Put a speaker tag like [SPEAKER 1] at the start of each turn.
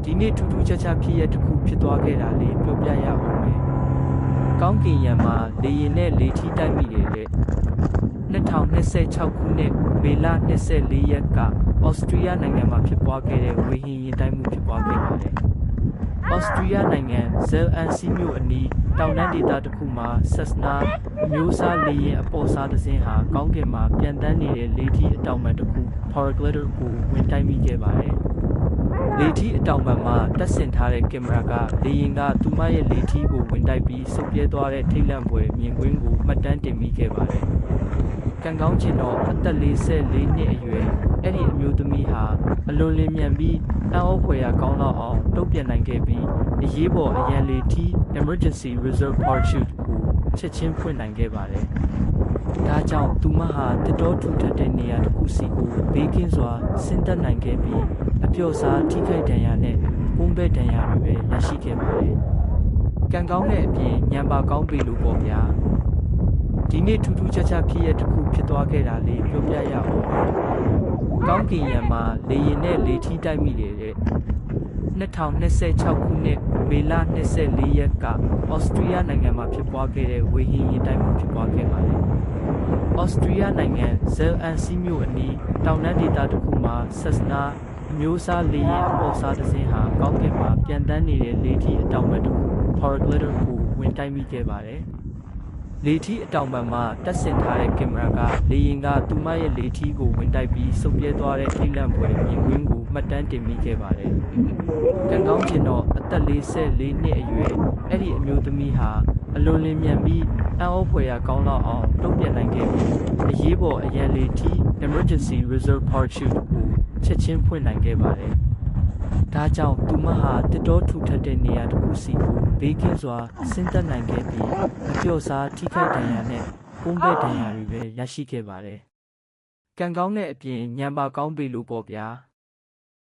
[SPEAKER 1] ဒီနေ့ထူးထူးခြားခြားဖြစ်ရတစ်ခုဖြစ်သွားခဲ့တာလေးပြောပြရအောင်မယ်။ကောင်းကင်ယံမှာလေယာဉ်နဲ့လေထီးတိုက်မိတဲ့2026ခုနှစ်မေလ24ရက်ကဩစတြီးယားနိုင်ငံမှာဖြစ်ပွားခဲ့တဲ့ဝေဟင်ယာဉ်တိုက်မှုဖြစ်ပွားခဲ့ပါတယ်။ဩစတြီးယားနိုင်ငံဇယ်အန်စီမြို့အနီးတောင်တန်းဒေသတစ်ခုမှာဆက်စနာအမျိုးအစားလေယာဉ်အပေါ်စားတစ်စင်းဟာကောင်းကင်မှာပြန်တန်းနေတဲ့လေထီးအတောင်ပံတစ်ခု Paraglider ကိုဝင်တိုက်မိခဲ့ပါတယ်။လေထီးအတောင်ပံမှာတပ်ဆင်ထားတဲ့ကင်မရာကလေယာဉ်ကသူမရဲ့လေထီးကိုဝင်တိုက်ပြီးဆုတ်ပြဲသွားတဲ့ထိတ်လန့်ဖွယ်မြင်ကွင်းကိုမှတ်တမ်းတင်မိခဲ့ပါတယ်။ကံကောင်းချင်တော့အသက်44နှစ်အရွယ်အဲ့ဒီအမျိုးသမီးဟာအလွန်လင်းမြန်ပြီးအံ့ဩဖွယ်ရာကောင်းလောက်အောင်တုံ့ပြန်နိုင်ခဲ့ပြီးအရေးပေါ်အရန်လေထီး Emergency Reserve Parachute ကိုချက်ချင်းဖွင့်နိုင်ခဲ့ပါတယ်။ဒါကြောင့်သူမဟာတတော်ထူထပ်တဲ့နေရာတစ်ခုစီကိုဘေးကင်းစွာဆင်းသက်နိုင်ခဲ့ပြီးအပျော့စားထိခိုက်ဒဏ်ရာနဲ့ပုံးပဲ့ဒဏ်ရာတွေပဲရရှိခဲ့ပါတယ်။ကံကောင်းတဲ့အပြင်ညံပါကောင်းပြီလို့ပေါ့ဗျာ။ဒီနေ့ထူးထူးခြားခြားဖြစ်ရတစ်ခုဖြစ်သွားခဲ့တာလေးပြောပြရအောင်။ကောင်းကင်ယံမှာလေယာဉ်နဲ့လေထီးတိုက်မိတဲ့2026ခုနှစ်မေလ24ရက်ကဩစတြီးယားနိုင်ငံမှာဖြစ်ပွားခဲ့တဲ့ဝေဟင်ယာဉ်တိုက်မှုဖြစ်ပွားခဲ့ပါတယ်။ဩစတြီးယားနိုင်ငံဇယ်အန်စီမြို့အနီးတောင်တန်းဒေသတစ်ခုမှာဆက်စနာအမျိုးအစားလေယာဉ်အပေါ်စားတစ်စင်းဟာကောင်းကင်မှာပြန်တန်းနေတဲ့လေထီးအတောင်ပံတစ်ခု Paraglider ကိုဝင်တိုက်မိခဲ့ပါတယ်။လေထီးအတောင်ပံမှာတပ်ဆင်ထားတဲ့ကင်မရာကလေယာဉ်ကသူမရဲ့လေထီးကိုဝင်တိုက်ပြီးဆုတ်ပြဲသွားတဲ့ထိတ်လန့်ဖွယ်မြင်ကွင်းကိုမှတ်တမ်းတင်မိခဲ့ပါတယ်။ကံကောင်းချင်တော့အသက်44နှစ်အရွယ်အဲ့ဒီအမျိုးသမီးဟာအလွန်လင်းမြန်ပြီးအံ့ဩဖွယ်ရာကောင်းလောက်အောင်တုံ့ပြန်နိုင်ခဲ့ပြီးအရေးပေါ်အရန်လေထီး Emergency Reserve Parachute ကိုချက်ချင်းဖွင့်နိုင်ခဲ့ပါတယ်။ဒါကြောင့်သူမဟာတတော်ထူထပ်တဲ့နေရာတစ်ခုစီကိုဘေးကင်းစွာဆင်းသက်နိုင်ခဲ့ပြီးအပျော့စားထိခိုက်ဒဏ်ရာနဲ့ပုံးပဲ့ဒဏ်ရာတွေပဲရရှိခဲ့ပါတယ်။ကံကောင်းတဲ့အပြင်ညံပါကောင်းပြီလို့ပေါ့ဗျာ။